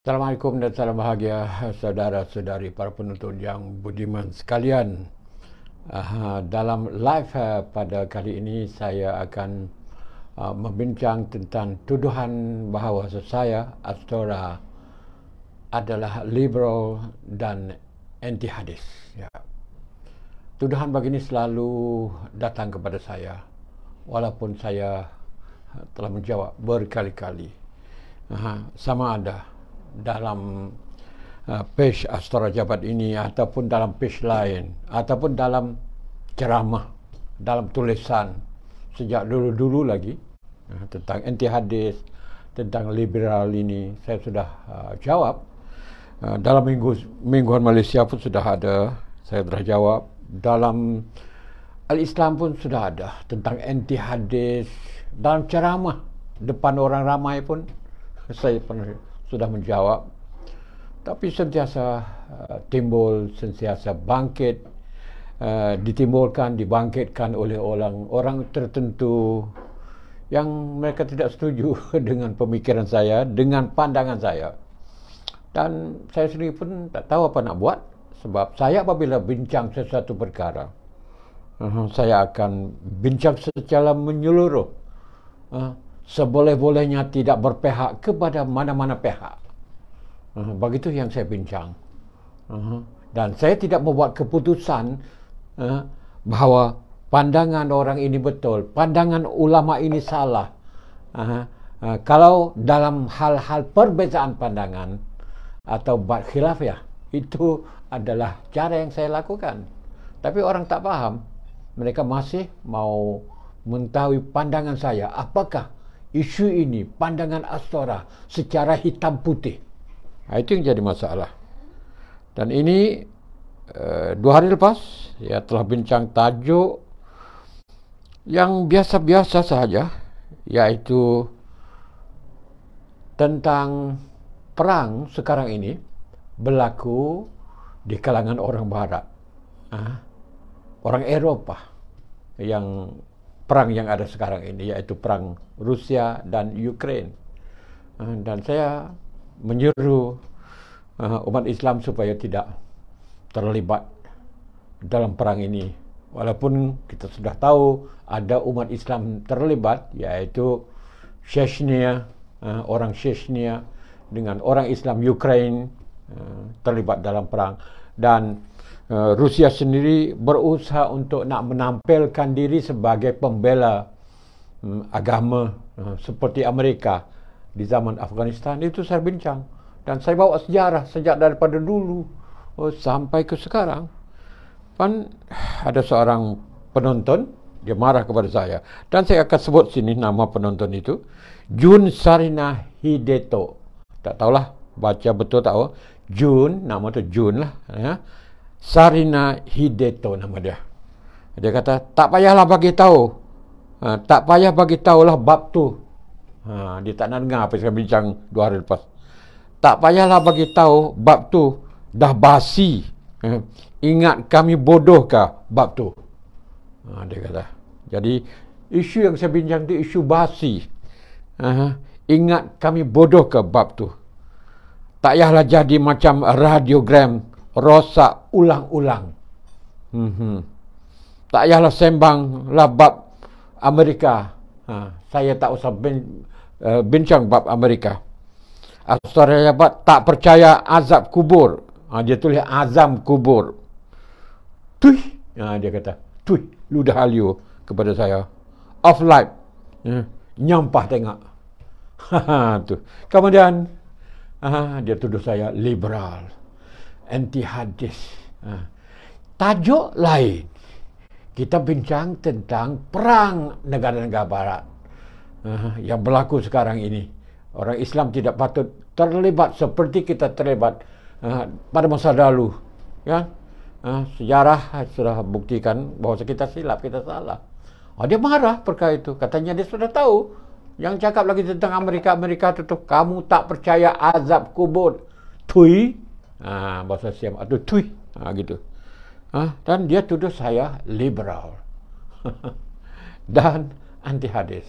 Assalamualaikum dan salam bahagia saudara-saudari para penonton yang budiman sekalian. Dalam live pada kali ini saya akan membincang tentang tuduhan bahawa saya, Astora, adalah liberal dan anti hadis. Ya. Tuduhan begini selalu datang kepada saya, walaupun saya telah menjawab berkali-kali. Sama ada dalam page Astora Jabat ini ataupun dalam page lain ataupun dalam ceramah, dalam tulisan sejak dulu-dulu lagi tentang anti hadis, tentang liberal ini saya sudah jawab. Dalam mingguan Malaysia pun sudah ada, saya sudah jawab. Dalam Al-Islam pun sudah ada tentang anti hadis. Dalam ceramah depan orang ramai pun saya pernah sudah menjawab, tapi sentiasa timbul, sentiasa bangkit, dibangkitkan oleh orang tertentu yang mereka tidak setuju dengan pemikiran saya, dengan pandangan saya. Dan saya sendiri pun tak tahu apa nak buat, sebab saya apabila bincang sesuatu perkara, saya akan bincang secara menyeluruh, seboleh-bolehnya tidak berpihak kepada mana-mana pihak. Begitu yang saya bincang. Dan saya tidak membuat keputusan bahawa pandangan orang ini betul, pandangan ulama ini salah. Kalau dalam hal-hal perbezaan pandangan atau bab khilaf, ya, itu adalah cara yang saya lakukan. Tapi orang tak faham. Mereka masih mau mengetahui pandangan saya. Apakah isu ini, pandangan Astora secara hitam putih? Itu yang jadi masalah. Dan ini 2 hari lepas ya telah bincang tajuk yang biasa-biasa sahaja, yaitu tentang perang sekarang ini berlaku di kalangan orang Barat, orang Eropah, yang perang yang ada sekarang ini, yaitu perang Rusia dan Ukraine. Dan saya menyeru umat Islam supaya tidak terlibat dalam perang ini. Walaupun kita sudah tahu ada umat Islam terlibat, yaitu Chechnya, orang Chechnya dengan orang Islam Ukraine terlibat dalam perang. Dan Rusia sendiri berusaha untuk nak menampilkan diri sebagai pembela agama seperti Amerika di zaman Afghanistan. Itu saya bincang dan saya bawa sejarah sejak daripada dulu sampai ke sekarang. Kan ada seorang penonton, dia marah kepada saya, dan saya akan sebut sini nama penonton itu, Jun Sarina Hideto. Tak tahulah baca betul tak tahu. Jun, nama tu Jun lah, ya. Sarina Hideto nama dia. Dia kata, tak payahlah bagi tahu. Tak payah bagi tahulah bab tu. Dia tak nak dengar apa yang saya bincang 2 hari lepas. Tak payahlah bagi tahu bab tu, dah basi. Ingat kami bodohkah bab tu? Dia kata. Jadi isu yang saya bincang tu isu basi. Ingat kami bodohkah bab tu? Tak payahlah jadi macam radiogram rosak ulang-ulang. Tak payahlah sembanglah bab Amerika. Saya tak usah bincang bab Amerika. Astora Jabat tak percaya azab kubur. Dia tulis azam kubur. Tuih, dia kata, tuih, ludah halio kepada saya. Off light. Nyampah tengok. Tu. Kemudian dia tuduh saya liberal, anti hadis. Tajuk lain, kita bincang tentang perang negara-negara Barat yang berlaku sekarang ini. Orang Islam tidak patut terlibat seperti kita terlibat pada masa lalu. Ya, sejarah sudah buktikan bahawa kita silap, kita salah. Dia marah perkara itu. Katanya dia sudah tahu. Yang cakap lagi tentang Amerika tu, kamu tak percaya azab kubur. Tui. Bahasa Siam atau tui. Gitu. Dan dia tuduh saya liberal dan anti hadis.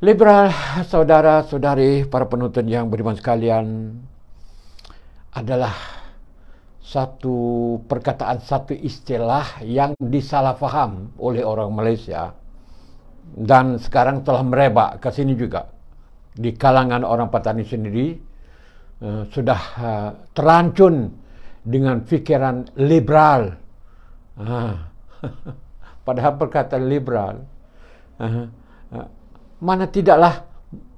Liberal, saudara-saudari, para penonton yang beriman sekalian, adalah satu perkataan, satu istilah yang disalahfaham oleh orang Malaysia dan sekarang telah merebak ke sini juga. Di kalangan orang Patani sendiri sudah terancun dengan fikiran liberal. Padahal perkataan liberal mana tidaklah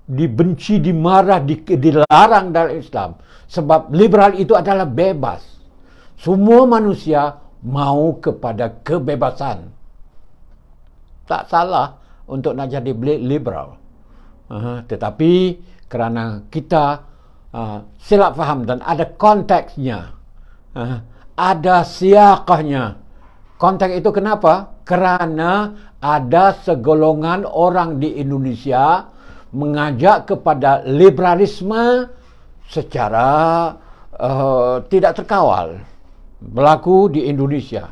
dibenci, dimarah, dilarang dalam Islam. Sebab liberal itu adalah bebas. Semua manusia mau kepada kebebasan. Tak salah untuk nak jadi liberal. Tetapi kerana kita silap faham dan ada konteksnya, ada siaqahnya. Konteks itu kenapa? Kerana ada segolongan orang di Indonesia mengajak kepada liberalisme secara tidak terkawal. Berlaku di Indonesia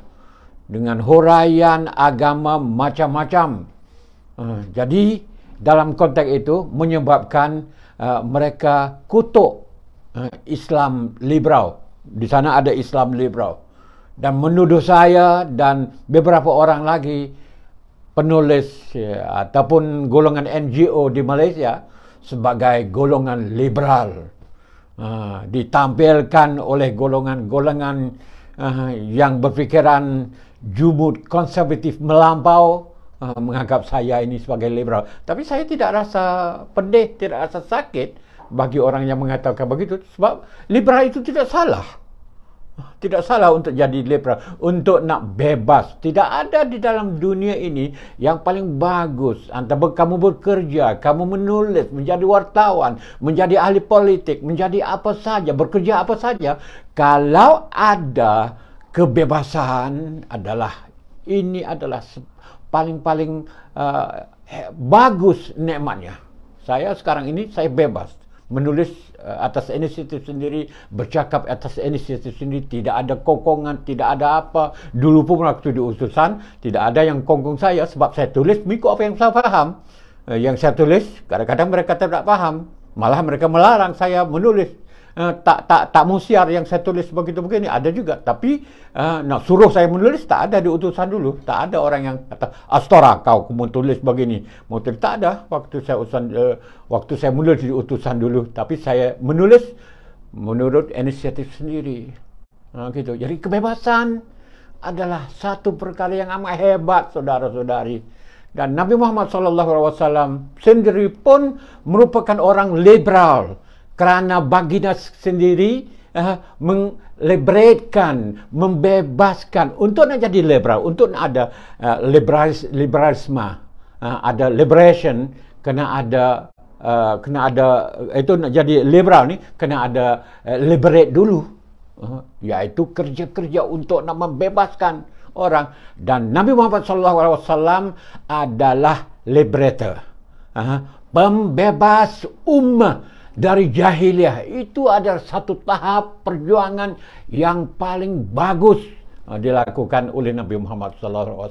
dengan huraian agama macam-macam. Jadi dalam konteks itu menyebabkan mereka kutuk Islam liberal. Di sana ada Islam liberal. Dan menuduh saya dan beberapa orang lagi penulis ataupun golongan NGO di Malaysia sebagai golongan liberal. Ditampilkan oleh golongan-golongan yang berfikiran jumud konservatif melampau, menganggap saya ini sebagai liberal. Tapi saya tidak rasa pedih, tidak rasa sakit bagi orang yang mengatakan begitu, sebab liberal itu tidak salah. Tidak salah untuk jadi liberal, untuk nak bebas. Tidak ada di dalam dunia ini yang paling bagus antara kamu bekerja, kamu menulis, menjadi wartawan, menjadi ahli politik, menjadi apa saja, bekerja apa saja. Kalau ada kebebasan, ini adalah paling-paling bagus nikmatnya. Saya sekarang ini saya bebas menulis atas inisiatif sendiri, bercakap atas inisiatif sendiri, tidak ada kokongan, tidak ada apa. Dulu pun waktu di utusan, tidak ada yang kongkong saya sebab saya tulis mengikut apa yang saya faham. Yang saya tulis, kadang-kadang mereka tidak faham. Malah mereka melarang saya menulis. Tak musiar yang saya tulis begitu-begini, ada juga. Tapi nak suruh saya menulis, tak ada di utusan dulu. Tak ada orang yang kata, Astora kau mau tulis begini. Mau tulis, tak ada waktu saya menulis di utusan dulu. Tapi saya menulis menurut inisiatif sendiri. Gitu. Jadi kebebasan adalah satu perkara yang amat hebat, saudara-saudari. Dan Nabi Muhammad SAW sendiri pun merupakan orang liberal. Kerana baginda sendiri meliberatekan, membebaskan untuk nak jadi liberal, untuk nak ada liberalisme, ada liberation, kena ada itu nak jadi liberal ni kena ada liberate dulu, iaitu kerja-kerja untuk nak membebaskan orang. Dan Nabi Muhammad SAW adalah liberator, pembebas ummah dari jahiliyah. Itu adalah satu tahap perjuangan yang paling bagus dilakukan oleh Nabi Muhammad SAW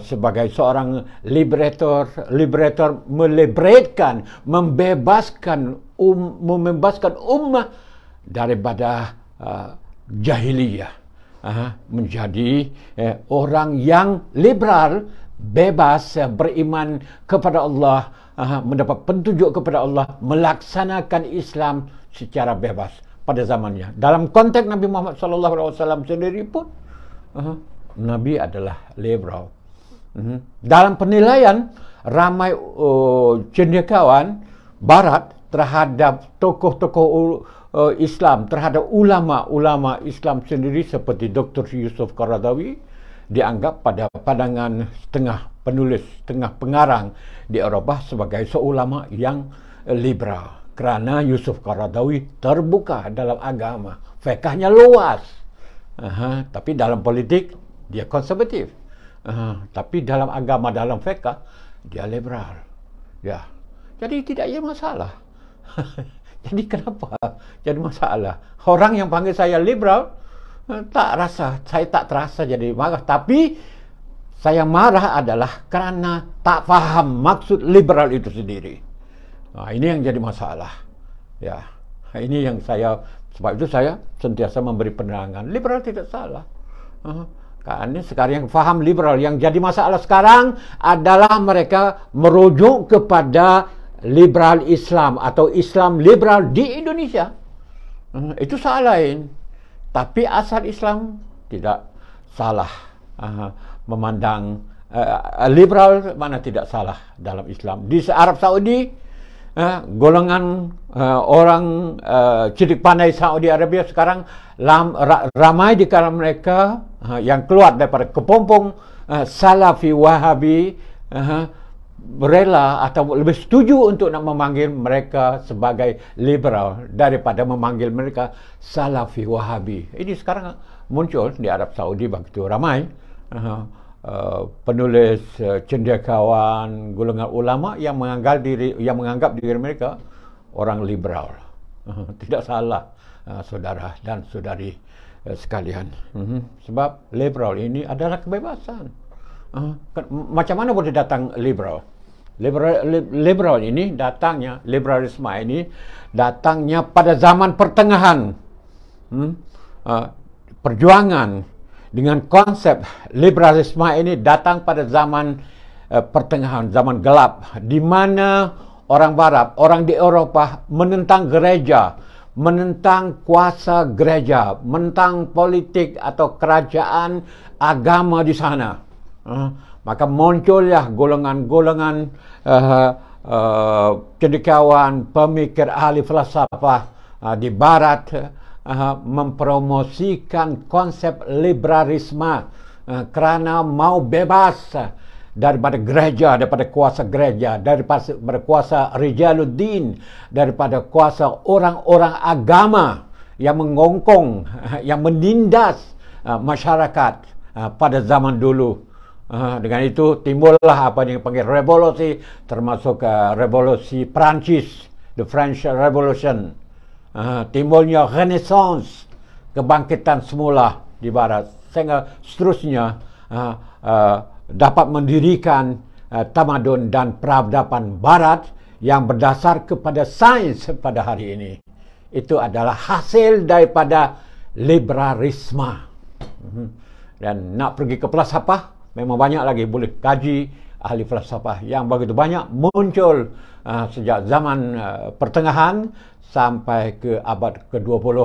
sebagai seorang liberator, meliberatekan, membebaskan ummah daripada jahiliyah, menjadi orang yang liberal, bebas, beriman kepada Allah, mendapat petunjuk kepada Allah, melaksanakan Islam secara bebas pada zamannya. Dalam konteks Nabi Muhammad SAW sendiri pun, Nabi adalah liberal. Dalam penilaian ramai cendekiawan Barat terhadap tokoh-tokoh Islam, terhadap ulama-ulama Islam sendiri seperti Dr. Yusuf Qaradawi, dianggap pada pandangan setengah penulis, setengah pengarang di Eropah sebagai seulama yang liberal. Kerana Yusuf Qaradawi terbuka dalam agama, fiqhnya luas. Tapi dalam politik dia konservatif. Tapi dalam agama, dalam fiqh dia liberal. Ya. Jadi tidak ada masalah. Jadi kenapa jadi masalah? Orang yang panggil saya liberal, saya tak terasa jadi marah. Tapi saya marah adalah karena tak faham maksud liberal itu sendiri. Ini yang jadi masalah. Ya, ini yang sebab itu saya sentiasa memberi penerangan. Liberal tidak salah. Karena sekarang yang faham liberal, yang jadi masalah sekarang adalah mereka merujuk kepada liberal Islam atau Islam liberal di Indonesia. Itu salah lain. Tapi asal Islam tidak salah. Memandang liberal mana tidak salah dalam Islam. Di Arab Saudi, golongan orang cerdik pandai Saudi Arabia sekarang ramai di kalangan mereka yang keluar daripada kepompong Salafi Wahabi rela atau lebih setuju untuk nak memanggil mereka sebagai liberal daripada memanggil mereka Salafi Wahabi. Ini sekarang muncul di Arab Saudi begitu ramai penulis, cendekiawan, golongan ulama yang menganggap diri mereka orang liberal. Tidak salah, saudara dan saudari sekalian. Sebab liberal ini adalah kebebasan. Macam mana boleh datang liberal? Liberal ini datangnya, liberalisme ini datangnya pada zaman pertengahan. Perjuangan dengan konsep liberalisme ini datang pada zaman pertengahan, zaman gelap, di mana orang Barat, orang di Eropah menentang gereja, menentang kuasa gereja, menentang politik atau kerajaan agama di sana. Maka muncullah golongan-golongan cendekiawan, pemikir, ahli falsafah di Barat mempromosikan konsep liberalisme kerana mau bebas daripada gereja, daripada kuasa gereja, daripada kuasa Rijaluddin, daripada kuasa orang-orang agama yang mengongkong, yang menindas masyarakat pada zaman dulu. Dengan itu timbullah apa yang dipanggil revolusi, termasuk revolusi Perancis, the French Revolution. Timbulnya Renaissance, kebangkitan semula di Barat, sehingga seterusnya dapat mendirikan tamadun dan peradaban Barat yang berdasar kepada sains pada hari ini. Itu adalah hasil daripada liberalisme. Dan nak pergi ke falsafah, memang banyak lagi boleh kaji ahli falsafah yang begitu banyak muncul sejak zaman pertengahan sampai ke abad ke-20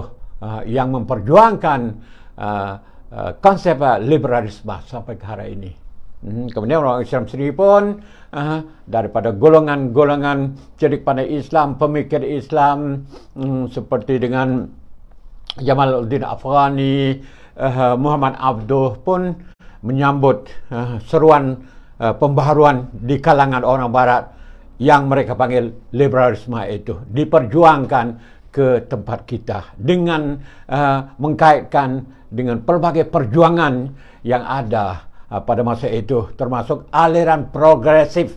yang memperjuangkan konsep liberalisme sampai ke hari ini. Kemudian orang Islam sendiri pun daripada golongan-golongan cerdik pandai Islam, pemikir Islam seperti dengan Jamaluddin Afghani, Muhammad Abduh pun menyambut seruan pembaharuan di kalangan orang Barat yang mereka panggil liberalisme itu diperjuangkan ke tempat kita dengan mengkaitkan dengan pelbagai perjuangan yang ada pada masa itu, termasuk aliran progresif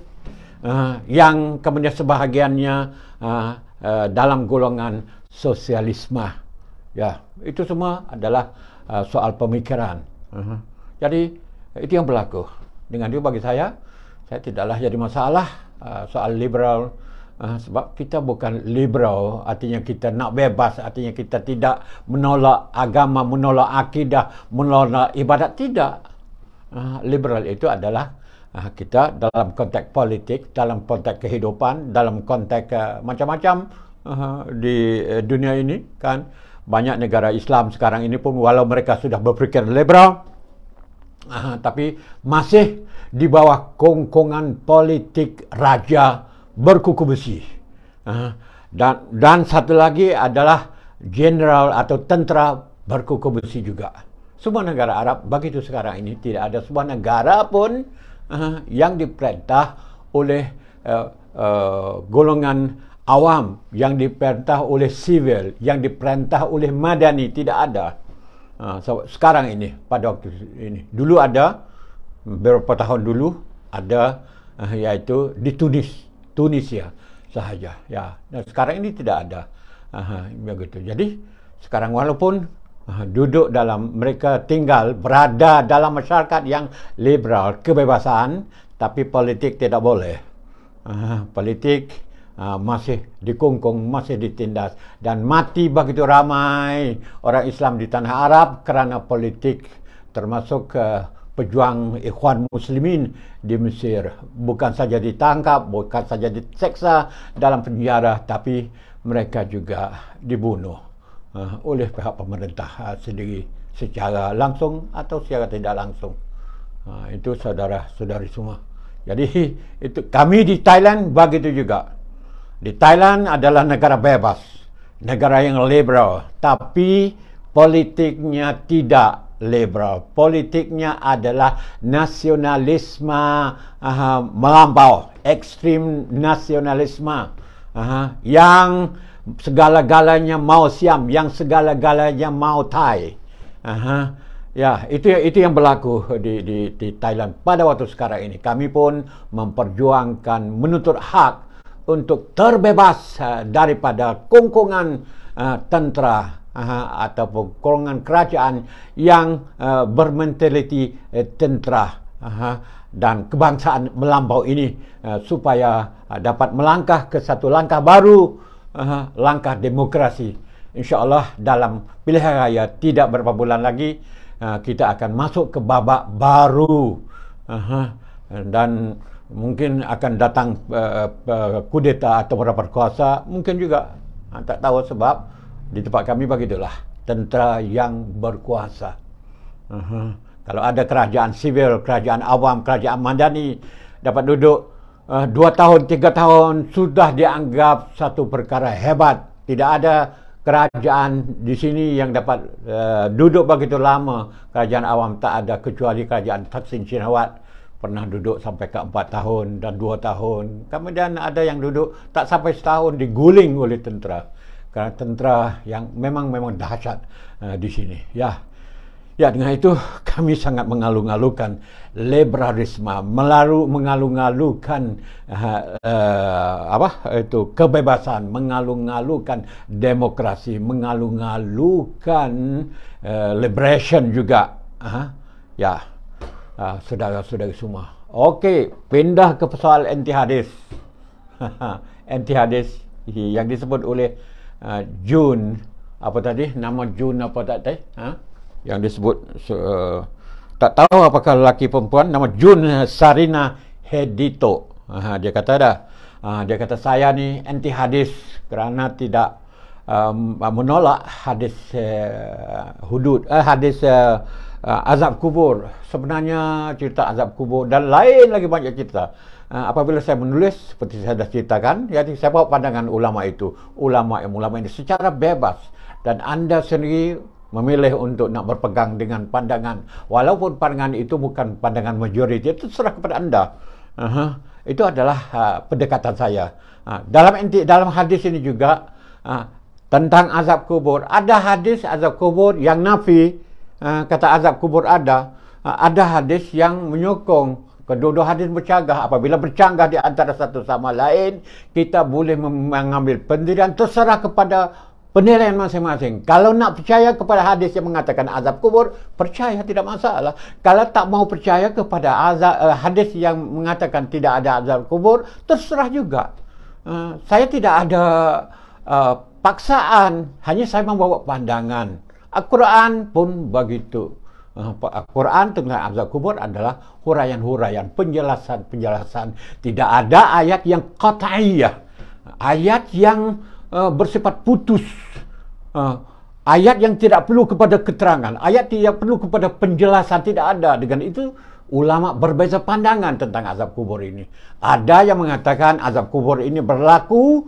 yang kemudian sebahagiannya dalam golongan sosialisme. Ya, itu semua adalah soal pemikiran. Jadi itu yang berlaku. Dengan itu bagi saya tidaklah jadi masalah soal liberal, sebab kita bukan liberal artinya kita nak bebas, artinya kita tidak menolak agama, menolak akidah, menolak ibadat, tidak. Liberal itu adalah kita dalam konteks politik, dalam konteks kehidupan, dalam konteks macam-macam di dunia ini kan. Banyak negara Islam sekarang ini pun walau mereka sudah berfikir liberal, tapi masih di bawah kongkongan politik raja berkuku besi. Dan satu lagi adalah general atau tentera berkuku besi juga. Semua negara Arab begitu sekarang ini, tidak ada sebuah negara pun yang diperintah oleh golongan awam, yang diperintah oleh sivil, yang diperintah oleh madani, tidak ada. Sekarang ini, pada waktu ini. Dulu ada, beberapa tahun dulu ada, yaitu di Tunisia sahaja. Ya. Dan sekarang ini tidak ada. Begitu. Jadi sekarang walaupun duduk dalam, mereka tinggal, berada dalam masyarakat yang liberal, kebebasan, tapi politik tidak boleh. Politik masih dikungkung, masih ditindas, dan mati begitu ramai orang Islam di tanah Arab kerana politik, termasuk pejuang Ikhwan Muslimin di Mesir. Bukan saja ditangkap, bukan saja diseksa dalam penjara, tapi mereka juga dibunuh oleh pihak pemerintah sendiri secara langsung atau secara tidak langsung. Itu saudara-saudari semua. Jadi itu kami di Thailand begitu juga. Di Thailand adalah negara bebas, negara yang liberal, tapi politiknya tidak liberal. Politiknya adalah nasionalisme melampau, ekstrim nasionalisme yang segala-galanya mau Siam, yang segala-galanya mau Thai. Ya, itu yang berlaku di Thailand pada waktu sekarang ini. Kami pun memperjuangkan, menuntut hak untuk terbebas daripada kungkungan tentera ataupun golongan kerajaan yang bermentaliti tentera dan kebangsaan melampau ini, supaya dapat melangkah ke satu langkah baru, langkah demokrasi. InsyaAllah dalam pilihan raya tidak berapa bulan lagi kita akan masuk ke babak baru, dan mungkin akan datang kudeta atau berapa kuasa, mungkin juga tak tahu, sebab di tempat kami begitulah, tentera yang berkuasa. Kalau ada kerajaan sivil, kerajaan awam, kerajaan madani dapat duduk 2 tahun, 3 tahun, sudah dianggap satu perkara hebat. Tidak ada kerajaan di sini yang dapat duduk begitu lama. Kerajaan awam tak ada, kecuali kerajaan Thaksin Shinawatra pernah duduk sampai ke 4 tahun dan 2 tahun. Kemudian ada yang duduk tak sampai setahun, diguling oleh tentera. Karena tentera yang memang dahsyat di sini. Ya, dengan itu kami sangat mengalu-alukan liberalisme, mengalu-alukan kebebasan, mengalu-alukan demokrasi, mengalu-alukan liberation juga. Saudara-saudari semua. Okey, pindah ke soal anti hadis. Anti hadis yang disebut oleh Jun, apa tadi? Nama Jun apa tadi? Yang disebut tak tahu apakah lelaki perempuan, nama Jun Sarina Hedito. Dia kata saya ni anti hadis kerana tidak menolak hadis hadis azab kubur. Sebenarnya cerita azab kubur dan lain lagi banyak cerita. Apabila saya menulis, seperti saya dah ceritakan, jadi saya bawa pandangan ulama itu, ulama ini secara bebas, dan anda sendiri memilih untuk nak berpegang dengan pandangan, walaupun pandangan itu bukan pandangan majoriti, itu serah kepada anda. Itu adalah pendekatan saya. Dalam hadis ini juga tentang azab kubur. Ada hadis azab kubur yang nafi, kata azab kubur ada hadis yang menyokong. Kedua-dua hadis bercanggah. Apabila bercanggah di antara satu sama lain, kita boleh mengambil pendirian, terserah kepada penilaian masing-masing. Kalau nak percaya kepada hadis yang mengatakan azab kubur, percaya, tidak masalah. Kalau tak mau percaya kepada hadis yang mengatakan tidak ada azab kubur, terserah juga. Saya tidak ada paksaan, hanya saya membawa pandangan. Al-Quran pun begitu. Al-Quran tentang azab kubur adalah huraian-huraian, penjelasan-penjelasan. Tidak ada ayat yang qat'iyah, ayat yang bersifat putus, ayat yang tidak perlu kepada keterangan, ayat tidak perlu kepada penjelasan, tidak ada. Dengan itu ulama berbeza pandangan tentang azab kubur ini. Ada yang mengatakan azab kubur ini berlaku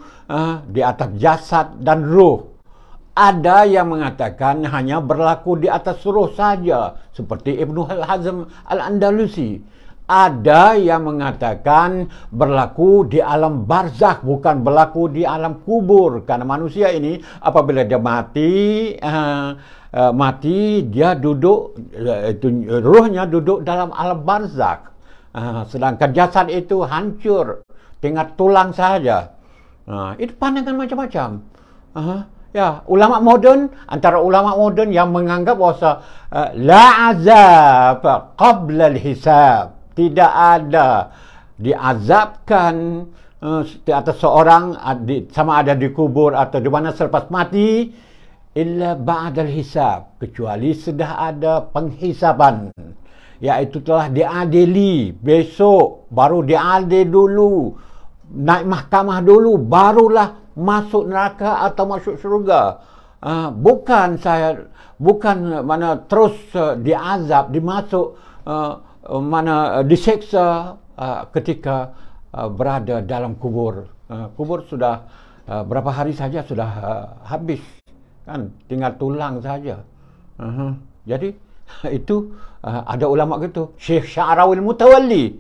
di atas jasad dan ruh. Ada yang mengatakan hanya berlaku di atas ruh saja, seperti Ibnu Hazm Al-Andalusi. Ada yang mengatakan berlaku di alam barzakh, bukan berlaku di alam kubur. Karena manusia ini apabila dia mati, dia duduk, ruhnya duduk dalam alam barzakh. Sedangkan jasad itu hancur, tinggal tulang saja. Itu pandangan macam-macam. Ya, ulama moden, antara ulama moden yang menganggap bahawa la azab qabla al-hisab. Tidak ada diazabkan atas seorang sama ada di kubur atau di mana selepas mati illa ba'dal hisab, kecuali sudah ada penghisaban, iaitu telah diadili. Besok baru diadil dulu, naik mahkamah dulu, barulah masuk neraka atau masuk syurga. Bukan mana terus diazab, dimasuk diseksa ketika berada dalam kubur. Kubur sudah berapa hari saja sudah habis, kan, tinggal tulang saja. Jadi itu ada ulama gitu. Syekh Sya'rawi Mutawalli,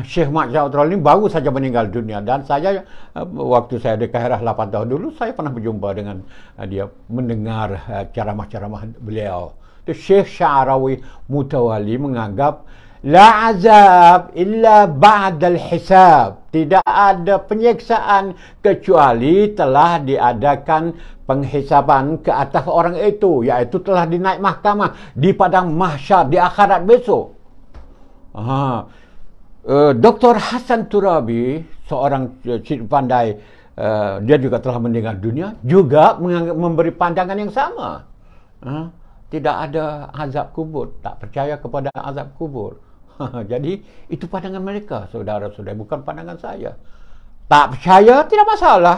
Syekh Mak Sya'rawi ini baru saja meninggal dunia, dan saya waktu saya di Kairah 8 tahun dulu, saya pernah berjumpa dengan dia, mendengar ceramah-ceramah beliau. Itu Syekh Sya'rawi Mutawalli menganggap la azab illa ba'dal hisab. Tidak ada penyiksaan kecuali telah diadakan penghisaban ke atas orang itu, iaitu telah dinaik mahkamah di padang mahsyar di akhirat besok. Dr. Hasan Turabi, seorang cik pandai, dia juga telah meninggal dunia, juga memberi pandangan yang sama. Tidak ada azab kubur, tak percaya kepada azab kubur. Jadi itu pandangan mereka, saudara-saudara, bukan pandangan saya. Tak percaya tidak masalah.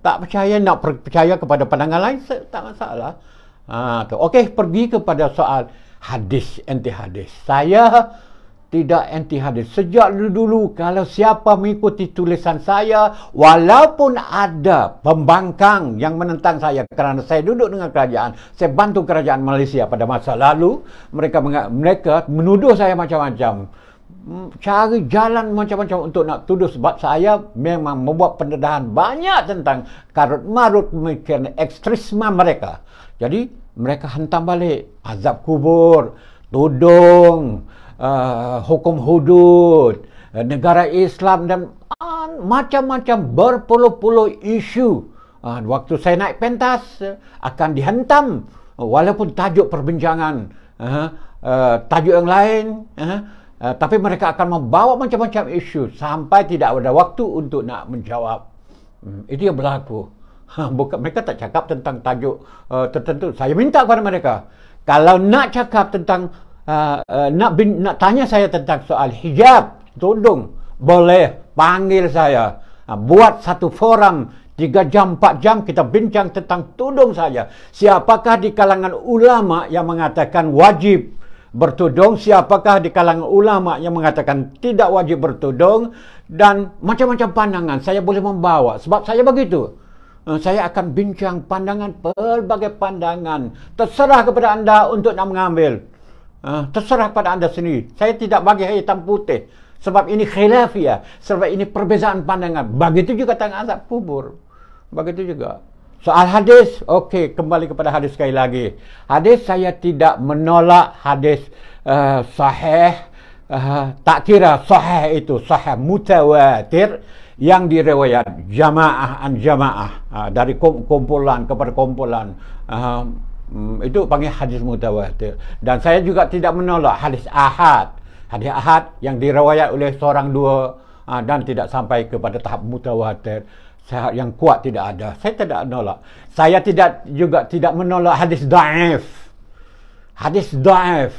Tak percaya, nak percaya kepada pandangan lain tak masalah. Okey, pergi kepada soal hadis, anti hadis. Saya tidak anti hadis. Sejak dulu, kalau siapa mengikuti tulisan saya, walaupun ada pembangkang yang menentang saya kerana saya duduk dengan kerajaan, saya bantu kerajaan Malaysia pada masa lalu, mereka menuduh saya macam-macam, cari jalan macam-macam untuk nak tuduh, sebab saya memang membuat pendedahan banyak tentang karut marut pemikiran ekstremisme mereka. Jadi mereka hentam balik azab kubur, tudung, hukum hudud, negara Islam, dan macam-macam berpuluh-puluh isu. Waktu saya naik pentas akan dihentam, walaupun tajuk perbincangan tajuk yang lain, tapi mereka akan membawa macam-macam isu sampai tidak ada waktu untuk nak menjawab. Itu yang berlaku. Bukan, mereka tak cakap tentang tajuk tertentu. Saya minta kepada mereka, kalau nak cakap tentang nak tanya saya tentang soal hijab, tudung, boleh panggil saya. Buat satu forum 3 jam, 4 jam, kita bincang tentang tudung saja. Siapakah di kalangan ulama yang mengatakan wajib bertudung, siapakah di kalangan ulama yang mengatakan tidak wajib bertudung, dan macam-macam pandangan saya boleh membawa. Sebab saya begitu. Saya akan bincang pandangan, pelbagai pandangan. Terserah kepada anda untuk nak mengambil. Terserah pada anda sendiri. Saya tidak bagi hitam putih, sebab ini khilafiyah, sebab ini perbezaan pandangan. Begitu juga tentang azab kubur, begitu juga soal hadis. Okey, kembali kepada hadis sekali lagi. Hadis, saya tidak menolak hadis sahih. Tak kira sahih itu sahih mutawatir yang diriwayat jamaah an jamaah, dari kumpulan kepada kumpulan, itu panggil hadis mutawatir. Dan saya juga tidak menolak hadis ahad. Hadis ahad yang diriwayat oleh seorang dua dan tidak sampai kepada tahap mutawatir, yang kuat tidak ada. Saya tidak menolak. Saya juga tidak menolak hadis dhaif. Hadis dhaif,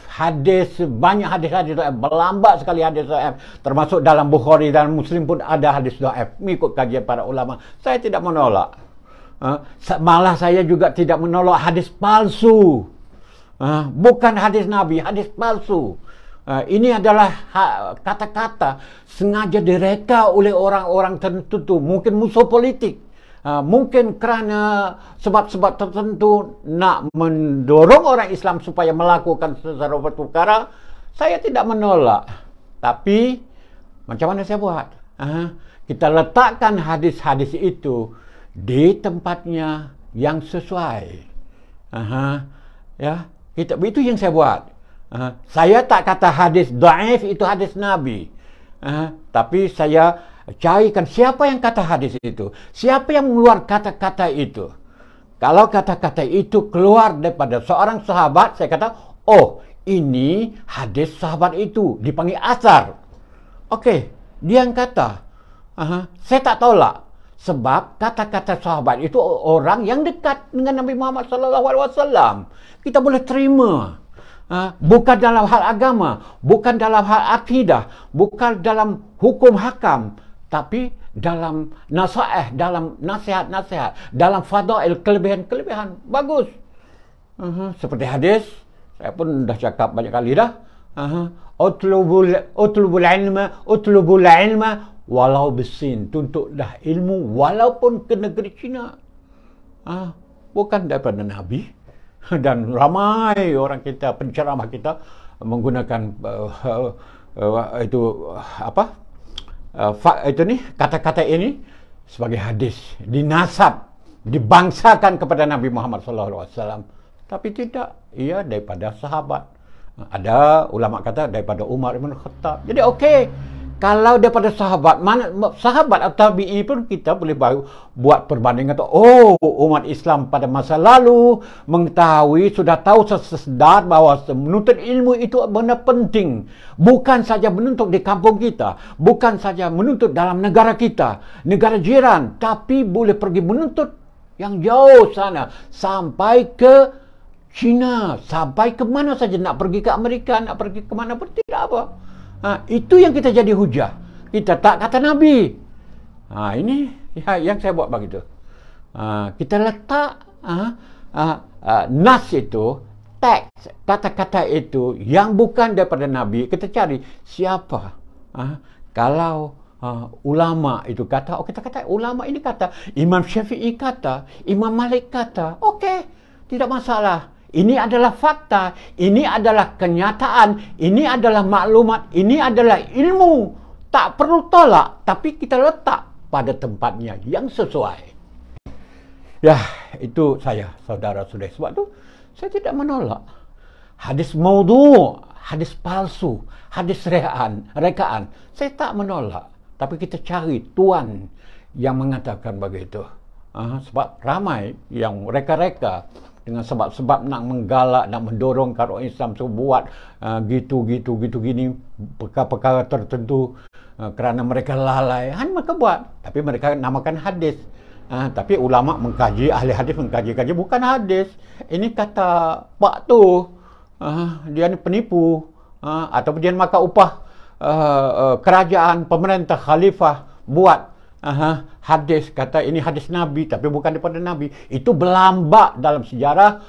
banyak hadis-hadis dhaif, berlambat sekali hadis dhaif, termasuk dalam Bukhari dan Muslim pun ada hadis dhaif mengikut kajian para ulama. Saya tidak menolak. Malah saya juga tidak menolak hadis palsu. Bukan hadis Nabi, hadis palsu. Ini adalah kata-kata sengaja direka oleh orang-orang tertentu, mungkin musuh politik, mungkin kerana sebab-sebab tertentu nak mendorong orang Islam supaya melakukan sesuatu perkara. Saya tidak menolak, tapi macam mana saya buat? Kita letakkan hadis-hadis itu di tempatnya yang sesuai. Ya, itu yang saya buat. Saya tak kata hadis dhaif itu hadis Nabi, tapi saya carikan siapa yang kata hadis itu, siapa yang mengeluarkan kata-kata itu. Kalau kata-kata itu keluar daripada seorang sahabat, saya kata, oh, ini hadis sahabat itu, dipanggil asar. Okey, dia yang kata, saya tak tolak. Sebab kata-kata sahabat itu orang yang dekat dengan Nabi Muhammad SAW. Kita boleh terima. Bukan dalam hal agama, bukan dalam hal akidah, bukan dalam hukum hakam, tapi dalam nasihat, dalam nasihat-nasihat, dalam fadail, kelebihan-kelebihan. Bagus. Seperti hadis, saya pun dah cakap banyak kali dah. Utlubul ilma walau bisin. Tuntutlah ilmu walaupun ke negeri Cina. Bukan daripada Nabi. Dan ramai orang kita, penceramah kita menggunakan kata-kata ini sebagai hadis, dinasab, dibangsakan kepada Nabi Muhammad SAW. Tapi tidak, ia daripada sahabat. Ada ulama kata daripada Umar bin Khattab. Jadi okey, kalau daripada sahabat, mana sahabat atau tabi'i pun kita boleh buat perbandingan. Oh, umat Islam pada masa lalu mengetahui, sudah tahu sesedar bahawa menuntut ilmu itu benar penting. Bukan saja menuntut di kampung kita, bukan saja menuntut dalam negara kita, negara jiran, tapi boleh pergi menuntut yang jauh sana, sampai ke China, sampai ke mana saja, nak pergi ke Amerika, nak pergi ke mana pun tidak apa. Itu yang kita jadi hujah. Kita tak kata Nabi. Ini yang saya buat begitu. Kita letak nas itu, teks, kata-kata itu yang bukan daripada Nabi. Kita cari siapa. Kalau ulama itu kata, kita kata ulama ini kata, Imam Syafi'i kata, Imam Malik kata, okey, tidak masalah. Ini adalah fakta, ini adalah kenyataan, ini adalah maklumat, ini adalah ilmu. Tak perlu tolak, tapi kita letak pada tempatnya yang sesuai. Ya, itu saya, saudara-saudara. Sebab itu, saya tidak menolak hadis maudhu', hadis palsu, hadis rekaan. Saya tak menolak. Tapi kita cari tuan yang mengatakan begitu. Sebab ramai yang reka-reka dengan sebab-sebab nak menggalak, nak mendorong orang Islam buat gini perkara-perkara tertentu kerana mereka lalai, mereka buat, tapi mereka namakan hadis. Tapi ulama mengkaji, ahli hadis mengkaji bukan hadis. Ini kata pak tu, dia ni penipu, ataupun dia makan upah kerajaan, pemerintah, khalifah buat hadis, kata ini hadis Nabi tapi bukan daripada Nabi. Itu berlambak dalam sejarah,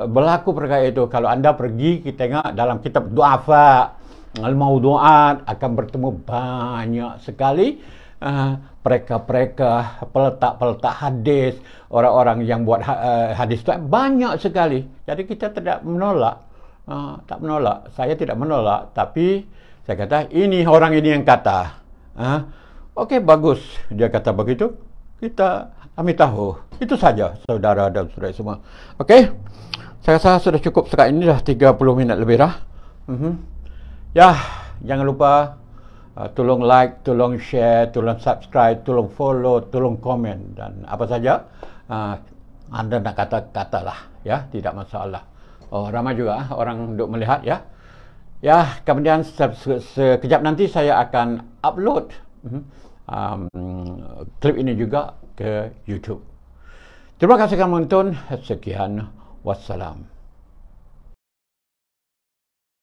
berlaku perkara itu. Kalau anda pergi, kita tengok dalam kitab Du'afa, Al-Mawdu'at, akan bertemu banyak sekali mereka peletak-peletak hadis, orang-orang yang buat hadis itu banyak sekali. Jadi kita tidak menolak, tak menolak. Saya tidak menolak, tapi saya kata ini orang ini yang kata. Okey, bagus. Dia kata begitu. Kita ambil tahu. Itu saja, saudara dan saudara semua. Okey. Saya rasa sudah cukup sekarang ini, dah 30 minit lebih dah. Ya, jangan lupa tolong like, tolong share, tolong subscribe, tolong follow, tolong komen. Dan apa saja anda nak katalah, ya, tidak masalah. Oh, ramai juga orang duk melihat, ya. Ya, kemudian sekejap nanti saya akan upload klip ini juga ke YouTube. Terima kasih kerana menonton. Sekian, wassalam.